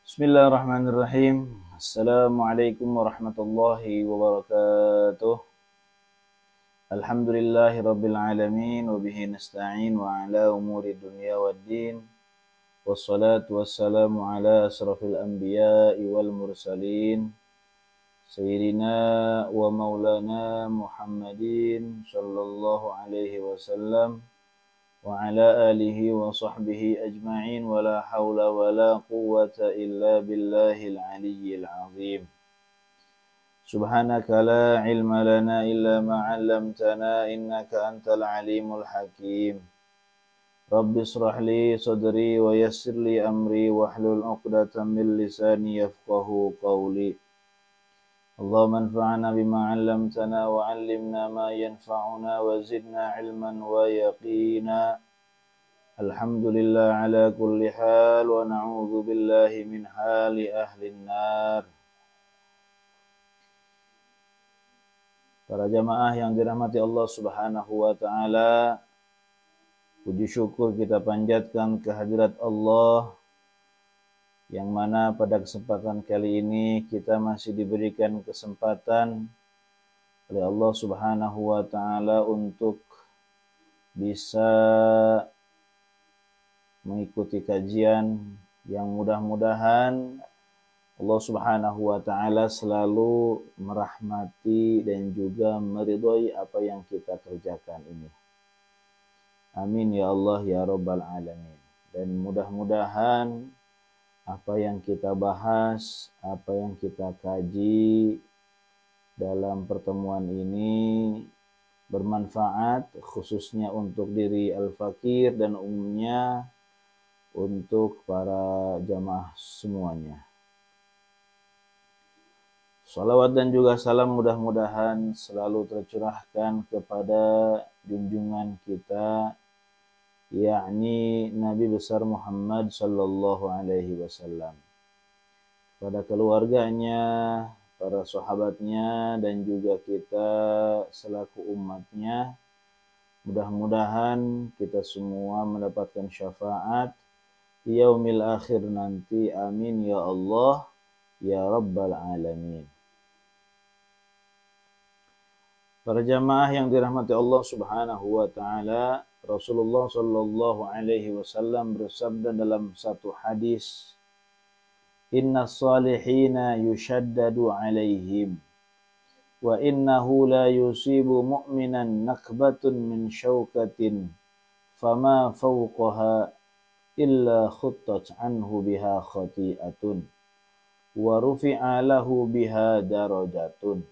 Bismillahirrahmanirrahim. Assalamualaikum warahmatullahi wabarakatuh. Alhamdulillahi rabbil alamin wa bihi nasta'in wa ala umuri dunya waddin. Wassalatu wassalamu ala asrafil anbiya'i wal mursalin. Sayyidina wa maulana Muhammadin sallallahu alaihi wasallam wa ala alihi wa sahbihi ajma'in wa la hawla wa la quwwata illa billahil aliyyil azim. Subhanaka la ilma lana illa ma 'allamtana innaka antal alimul hakim. Rabbi israh li sadri wa yassir li amri wahlul 'uqdatam min lisani yafqahu qawli. Allahumma anfa'na bima 'allamtana wa 'allimna ma yanfa'una wa zidna 'ilman wa yaqina. Alhamdulillah ala kulli hal wa na'udzu billahi min hali ahli nar. Para jamaah yang dirahmati Allah Subhanahu wa taala, puji syukur kita panjatkan kehadirat Allah yang mana pada kesempatan kali ini kita masih diberikan kesempatan oleh Allah Subhanahu wa taala untuk bisa mengikuti kajian yang mudah-mudahan Allah Subhanahu wa taala selalu merahmati dan juga meridhai apa yang kita kerjakan ini. Amin ya Allah ya rabbal alamin. Dan mudah-mudahan apa yang kita bahas, apa yang kita kaji dalam pertemuan ini bermanfaat khususnya untuk diri al-fakir dan umumnya untuk para jamaah semuanya. Salawat dan juga salam mudah-mudahan selalu tercurahkan kepada junjungan kita, yakni Nabi besar Muhammad sallallahu alaihi wasallam, kepada keluarganya, para sahabatnya, dan juga kita selaku umatnya. Mudah-mudahan kita semua mendapatkan syafaat di yaumil akhir nanti. Amin ya Allah ya rabbal alamin. Para jamaah yang dirahmati Allah Subhanahu wa taala, Rasulullah sallallahu alaihi wasallam bersabda dalam satu hadis, "Inna salihina yushaddadu alaihim wa innahu la yusibu mu'minan nakbatun min syaukatin fama fawqaha illa khuttat anhu biha khati'atun wa rufi'a lahu biha darajatun."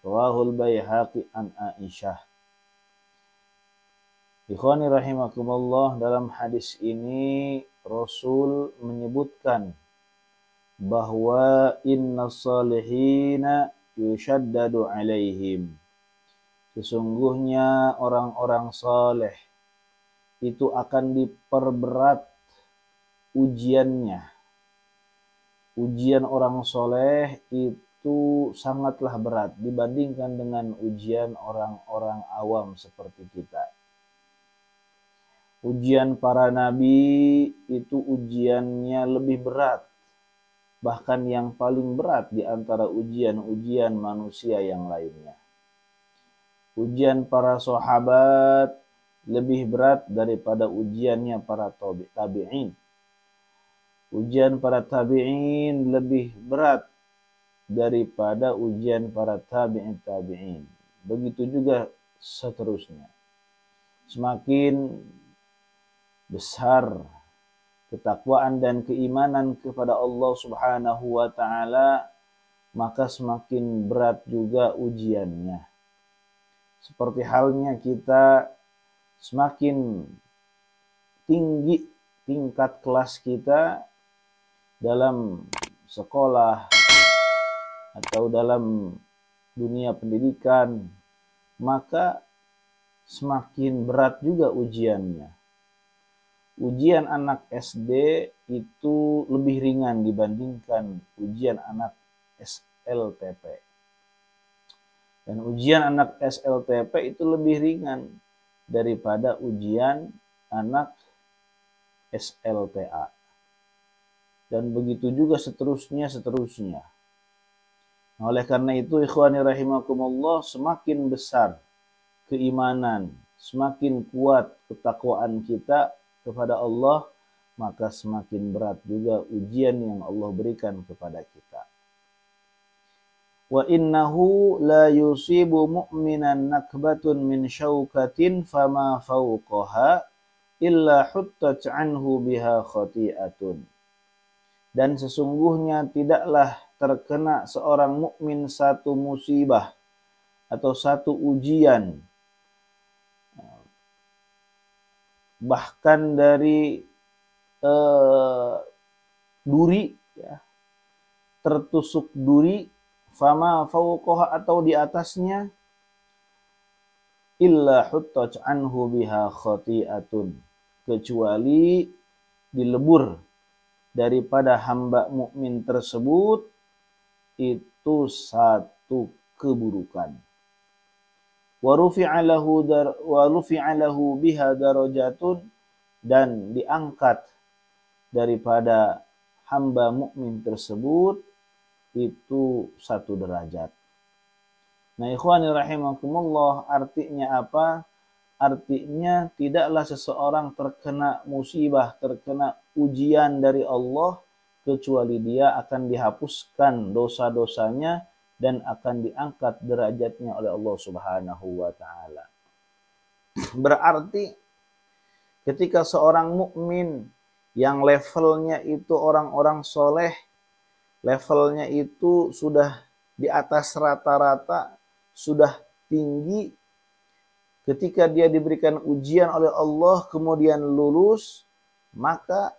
Rawahul Baihaqi an Aisyah. Ikhwani rahimakumullah, dalam hadis ini Rasul menyebutkan bahwa inna salihina yushaddadu alaihim. Sesungguhnya orang-orang saleh itu akan diperberat ujiannya. Ujian orang soleh itu sangatlah berat dibandingkan dengan ujian orang-orang awam seperti kita. Ujian para nabi itu ujiannya lebih berat, bahkan yang paling berat di antara ujian-ujian manusia yang lainnya. Ujian para sahabat lebih berat daripada ujiannya para tabi'in. Ujian para tabi'in lebih berat daripada ujian para tabi'in. Begitu juga seterusnya. Semakin besar ketakwaan dan keimanan kepada Allah Subhanahu wa taala, maka semakin berat juga ujiannya. Seperti halnya kita semakin tinggi tingkat kelas kita dalam sekolah atau dalam dunia pendidikan, maka semakin berat juga ujiannya. Ujian anak SD itu lebih ringan dibandingkan ujian anak SLTP. Dan ujian anak SLTP itu lebih ringan daripada ujian anak SLTA. dan begitu juga seterusnya. Nah, oleh karena itu ikhwani rahimakumullah, semakin besar keimanan, semakin kuat ketakwaan kita kepada Allah, maka semakin berat juga ujian yang Allah berikan kepada kita. Wa innahu la yusibu mu'minan nakbatun min syaukatin fama fawqaha illa huttat anhu biha khati'atun. Dan sesungguhnya tidaklah terkena seorang mukmin satu musibah atau satu ujian, bahkan dari duri, ya, tertusuk duri, fama fauqaha, atau di atasnya, illa huttat anhu biha khati'atun, kecuali dilebur daripada hamba mukmin tersebut itu satu keburukan. Wa rufi'a lahu biha darajatun, dan diangkat daripada hamba mukmin tersebut itu satu derajat. Nah, ikhwani rahimakumullah, artinya apa? Artinya tidaklah seseorang terkena musibah, terkena ujian dari Allah, kecuali dia akan dihapuskan dosa-dosanya dan akan diangkat derajatnya oleh Allah Subhanahu wa taala. Berarti ketika seorang mukmin yang levelnya itu orang-orang soleh, levelnya itu sudah di atas rata-rata, sudah tinggi, ketika dia diberikan ujian oleh Allah kemudian lulus, maka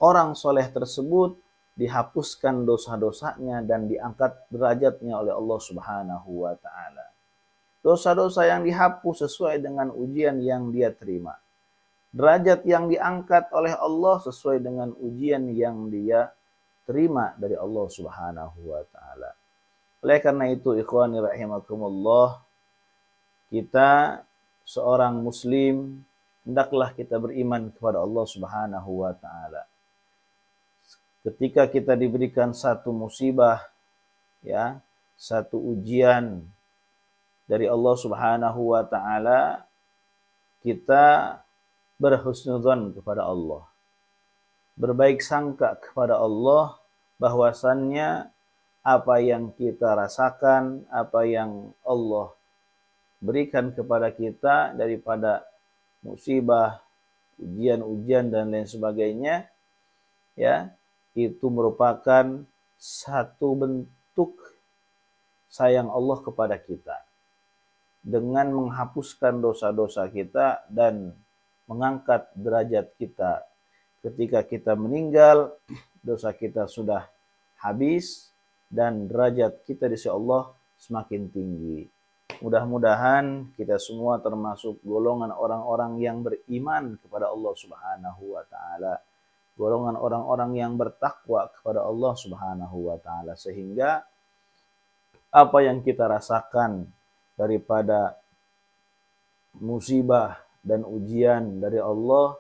orang soleh tersebut dihapuskan dosa-dosanya dan diangkat derajatnya oleh Allah Subhanahu wa taala. Dosa-dosa yang dihapus sesuai dengan ujian yang dia terima. Derajat yang diangkat oleh Allah sesuai dengan ujian yang dia terima dari Allah Subhanahu wa taala. Oleh karena itu ikhwani rahimakumullah, kita seorang muslim hendaklah kita beriman kepada Allah Subhanahu wa taala. Ketika kita diberikan satu musibah, ya, satu ujian dari Allah Subhanahu wa taala, kita berhusnudzon kepada Allah, berbaik sangka kepada Allah bahwasannya apa yang kita rasakan, apa yang Allah berikan kepada kita daripada musibah, ujian-ujian dan lain sebagainya, ya, itu merupakan satu bentuk sayang Allah kepada kita dengan menghapuskan dosa-dosa kita dan mengangkat derajat kita. Ketika kita meninggal, dosa kita sudah habis dan derajat kita di sisi Allah semakin tinggi. Mudah-mudahan kita semua termasuk golongan orang-orang yang beriman kepada Allah Subhanahu wa taala, golongan orang-orang yang bertakwa kepada Allah Subhanahu wa taala, sehingga apa yang kita rasakan daripada musibah dan ujian dari Allah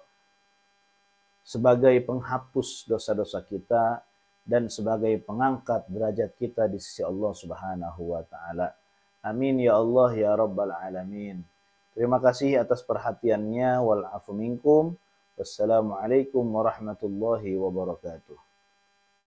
sebagai penghapus dosa-dosa kita dan sebagai pengangkat derajat kita di sisi Allah Subhanahu wa taala. Amin ya Allah ya rabbal alamin. Terima kasih atas perhatiannya. Wal afu minkum. Wassalamualaikum warahmatullahi wabarakatuh.